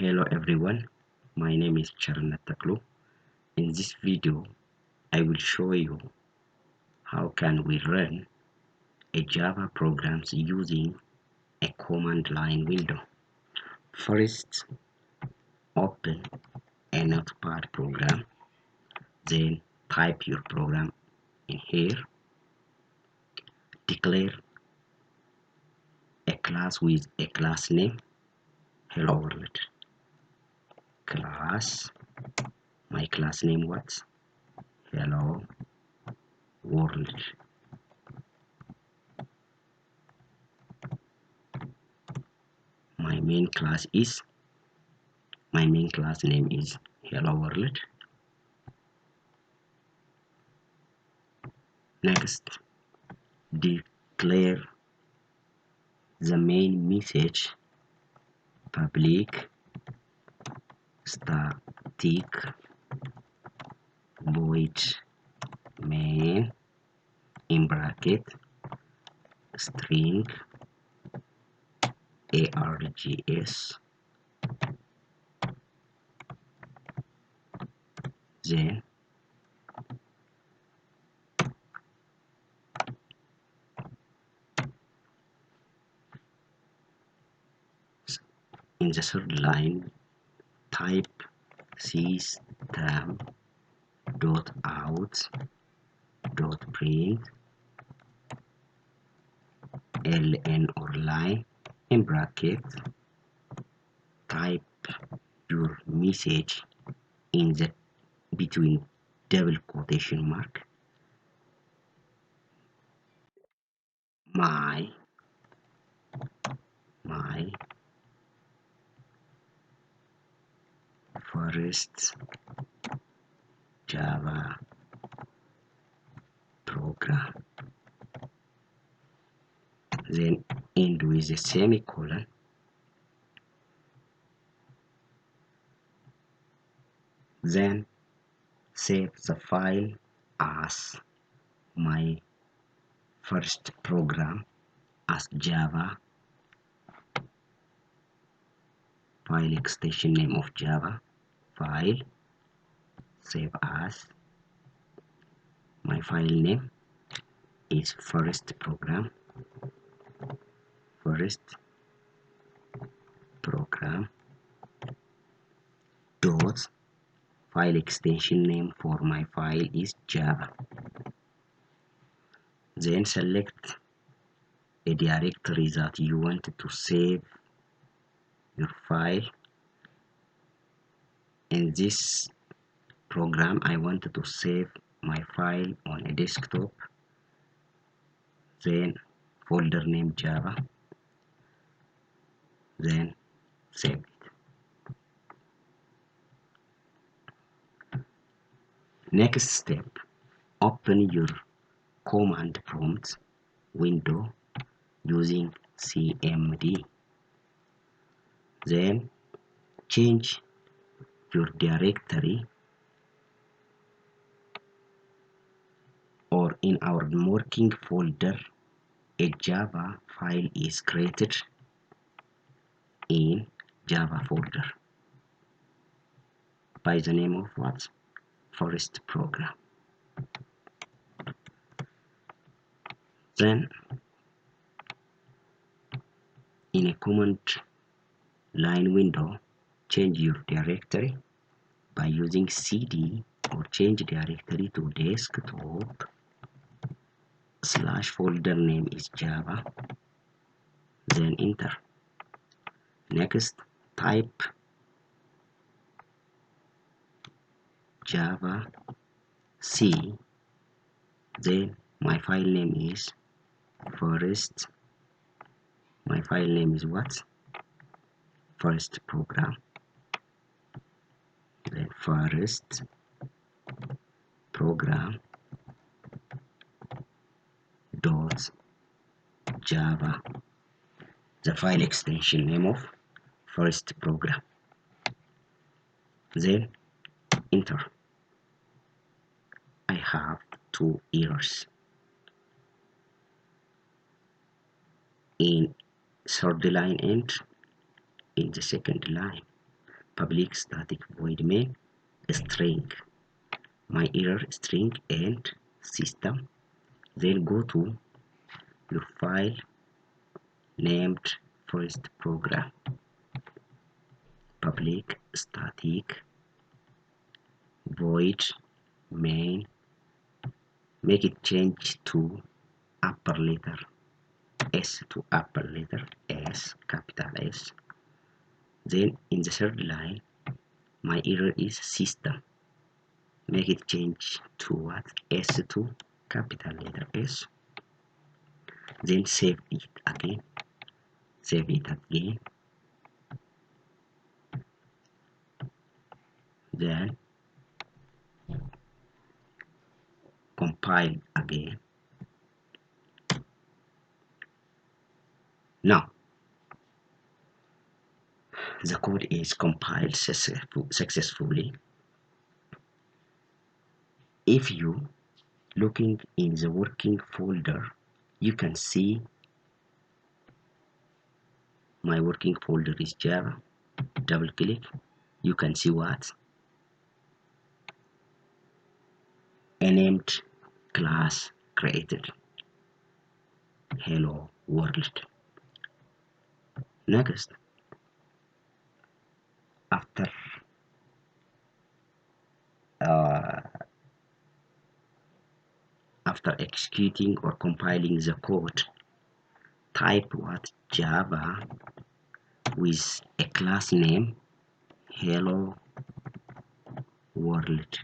Hello everyone, my name is Charnataklu. In this video, I will show you how can we run a Java programs using a command line window. First, open a notepad program, then type your program in here, declare a class with a class name, hello world, class, my class name what? Hello world. My main class name is hello world. Next, declare the main message public static void main in bracket string args, then in the third line type system dot out dot print ln or line in bracket type your message in the between double quotation mark my first Java program, then end with a semicolon, then save the file as my first program as Java, file extension name of Java, file, save as, my file name is first program dot file extension name for my file is Java. Then select a directory that you want to save your file. In this program, I wanted to save my file on a desktop, then folder name Java, then save it. Next step, open your command prompt window using cmd, then change your directory, or in our working folder a Java file is created in Java folder by the name of what? First program. Then in a command line window, change your directory by using cd or change directory to desktop slash folder name is Java, then enter. Next, type Java C, then my file name is first, my file name is what? First program, then first program dot Java, the file extension name of first program, then enter. I have two errors. In third line and in the second line. public static void main string, my error string and system. Then go to your file named Frist Program, public static void main, make it change to upper letter S, to upper letter S, capital S. Then in the third line, my error is system, make it change to what? S, to capital letter S. Then save it again, then compile again. Now the code is compiled successfully. If you looking in the working folder, you can see my working folder is Java. Double click, you can see what? A named class created, hello world. Next, after uh, after executing or compiling the code, type what? Java with a class name hello world.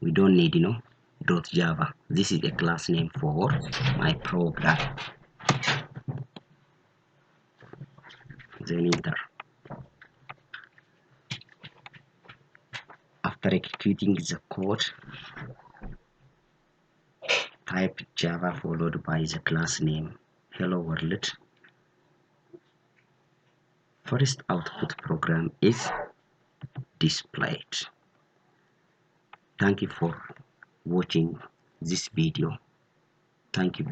We don't need .java. This is a class name for my program. Then enter. After executing the code, type Java followed by the class name hello world. First output program is displayed. Thank you for watching this video. Thank you very